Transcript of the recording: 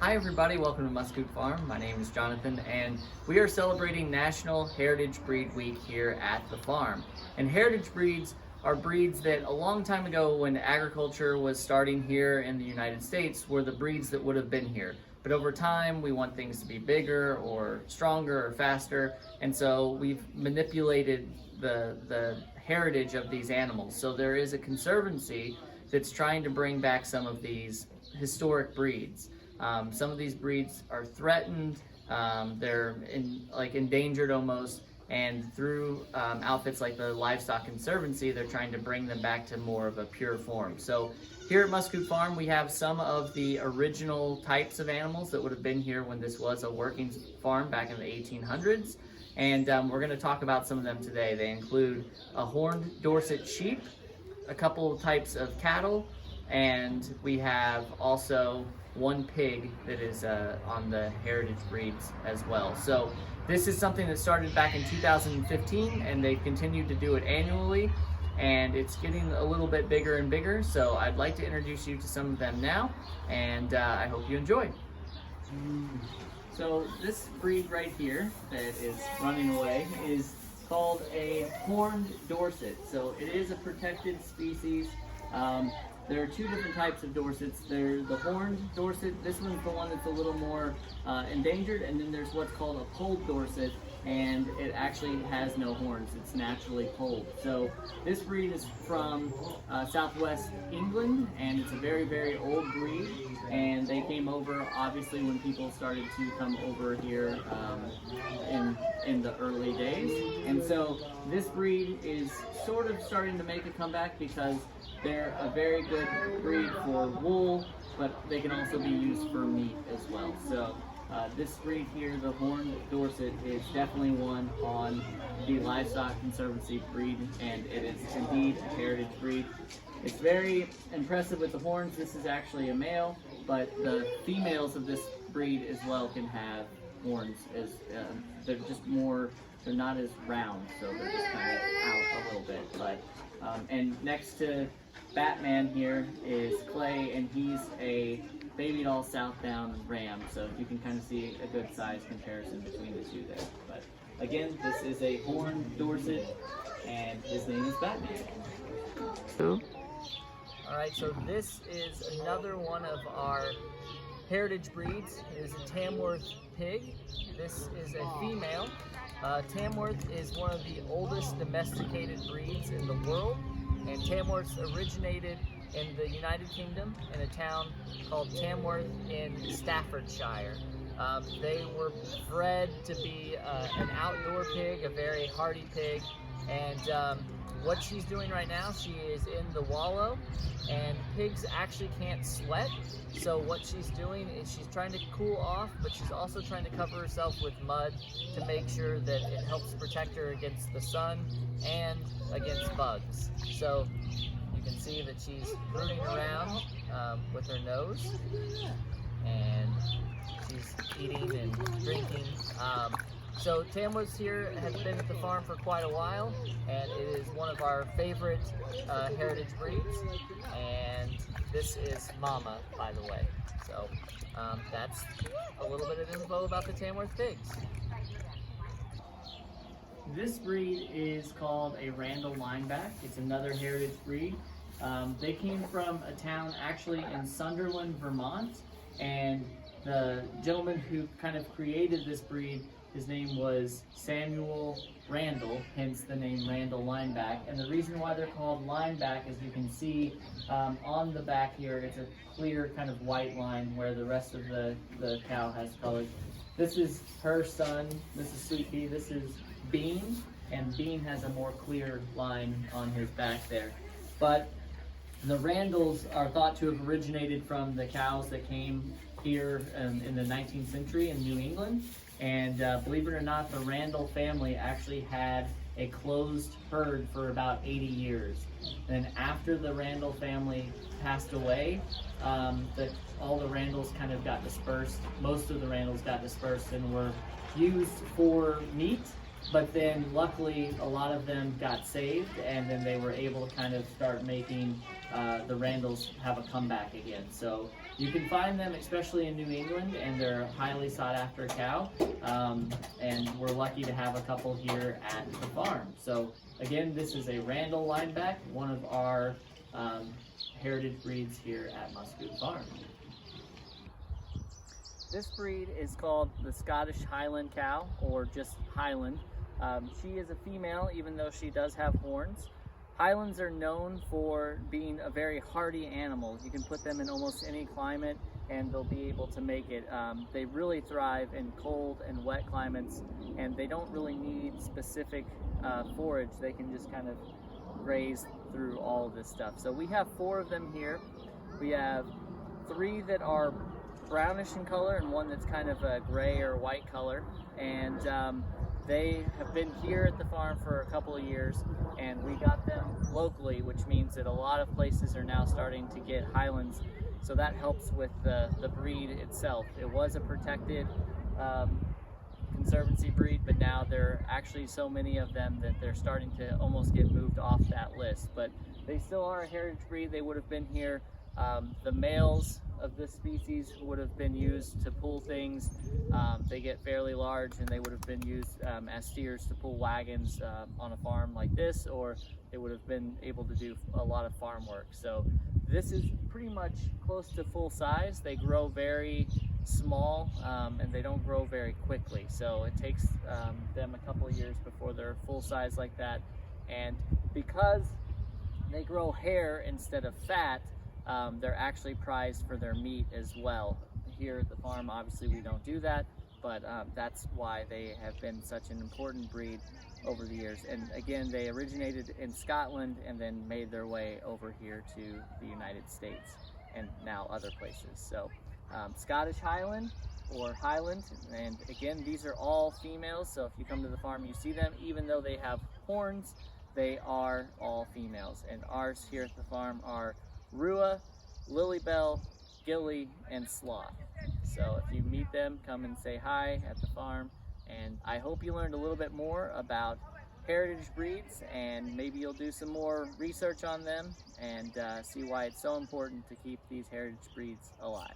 Hi everybody, welcome to Muscoot Farm. My name is Jonathan and we are celebrating National Heritage Breed Week here at the farm. And heritage breeds are breeds that a long time ago when agriculture was starting here in the United States were the breeds that would have been here. But over time we want things to be bigger or stronger or faster, and so we've manipulated the heritage of these animals. So there is a conservancy that's trying to bring back some of these historic breeds. Some of these breeds are threatened, they're endangered almost, and through outfits like the Livestock Conservancy, they're trying to bring them back to more of a pure form. So here at Muscoot Farm, we have some of the original types of animals that would have been here when this was a working farm back in the 1800s. And we're going to talk about some of them today. They include a horned Dorset sheep, a couple of types of cattle, and we have also one pig that is on the heritage breeds as well. So this is something that started back in 2015 and they've continued to do it annually, and it's getting a little bit bigger and bigger. So I'd like to introduce you to some of them now, and I hope you enjoy. So this breed right here that is running away is called a horned Dorset. So it is a protected species. There are two different types of Dorsets. There's the horned Dorset. This one's the one that's a little more endangered, and then there's what's called a polled Dorset, and it actually has no horns. It's naturally polled. So this breed is from southwest England, and it's a very, very old breed, and they came over obviously when people started to come over here in the early days. And so this breed is sort of starting to make a comeback because they're a very good breed for wool, but they can also be used for meat as well. So this breed here, the horned Dorset, is definitely one on the Livestock Conservancy breed, and it is indeed a heritage breed. It's very impressive with the horns. This is actually a male, but the females of this breed as well can have horns. As they're just more, they're not as round, so they're just kind of out a little bit. But and next to Batman here is Clay, and he's a baby doll Southdown ram, so you can kind of see a good size comparison between the two there. But again, this is a horned Dorset, and his name is Batman. Alright, so this is another one of our heritage breeds. It is a Tamworth pig. This is a female. Tamworth is one of the oldest domesticated breeds in the world, and Tamworth originated in the United Kingdom in a town called Tamworth in Staffordshire. They were bred to be an outdoor pig, a very hardy pig, and what she's doing right now, she is in the wallow, and pigs actually can't sweat, so what she's doing is she's trying to cool off, but she's also trying to cover herself with mud to make sure that it helps protect her against the sun and against bugs. So you can see that she's rooting around with her nose, and she's eating and drinking. So Tamworth here has been at the farm for quite a while, and it is one of our favorite heritage breeds. And this is Mama, by the way. So that's a little bit of info about the Tamworth pigs. This breed is called a Randall lineback. It's another heritage breed. They came from a town actually in Sunderland, Vermont, and the gentleman who kind of created this breed, his name was Samuel Randall, hence the name Randall lineback. And the reason why they're called lineback is you can see on the back here, it's a clear kind of white line where the rest of the cow has color. This is her son, this is Sweet Pea, this is Bean, and Bean has a more clear line on his back there. But the Randalls are thought to have originated from the cows that came here in the 19th century in New England. And believe it or not, the Randall family actually had a closed herd for about 80 years. And after the Randall family passed away, all the Randalls kind of got dispersed. Most of the Randalls got dispersed and were used for meat, but then luckily a lot of them got saved, and then they were able to kind of start making the Randalls have a comeback again. So You can find them especially in New England, and they're a highly sought after cow. And we're lucky to have a couple here at the farm. So again, this is a Randall lineback, one of our heritage breeds here at Muscoot Farm. This breed is called the Scottish Highland cow, or just Highland. She is a female, even though she does have horns. Highlands are known for being a very hardy animal. You can put them in almost any climate and they'll be able to make it. They really thrive in cold and wet climates, and they don't really need specific forage. They can just kind of graze through all of this stuff. So we have 4 of them here. We have 3 that are brownish in color and 1 that's kind of a gray or white color. And they have been here at the farm for a couple of years, and we got them locally, which means that a lot of places are now starting to get Highlands. So that helps with the breed itself. It was a protected conservancy breed, but now there are actually so many of them that they're starting to almost get moved off that list. But they still are a heritage breed. They would have been here. The males of this species would have been used to pull things. They get fairly large, and they would have been used as steers to pull wagons on a farm like this, or they would have been able to do a lot of farm work. So this is pretty much close to full size. They grow very small, and they don't grow very quickly. So it takes them a couple of years before they're full size like that. And because they grow hair instead of fat, they're actually prized for their meat as well. Here at the farm, obviously we don't do that, but that's why they have been such an important breed over the years. And again, they originated in Scotland and then made their way over here to the United States and now other places. So Scottish Highland, or Highland, and again, these are all females. So if you come to the farm, you see them, even though they have horns, they are all females. And ours here at the farm are Rua, Lilybell, Gilly, and Sloth. So if you meet them, come and say hi at the farm. And I hope you learned a little bit more about heritage breeds, and maybe you'll do some more research on them and see why it's so important to keep these heritage breeds alive.